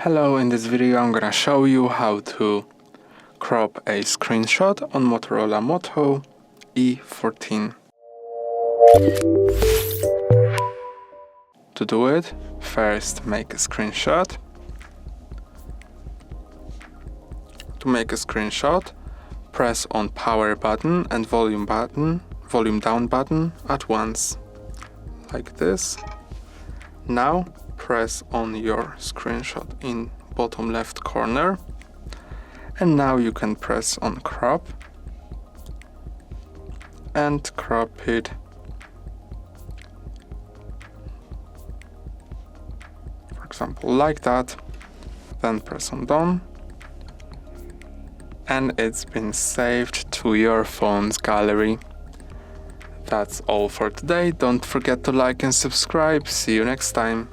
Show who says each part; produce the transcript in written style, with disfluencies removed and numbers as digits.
Speaker 1: Hello, in this video I'm gonna show you how to crop a screenshot on Motorola Moto E14. To do it, first make a screenshot. To make a screenshot, press on power button and volume down button at once, like this. Now press on your screenshot in bottom left corner, and now you can press on crop and crop it for example like that, then press on done, and it's been saved to your phone's gallery. That's all for today. Don't forget to like and subscribe. See you next time.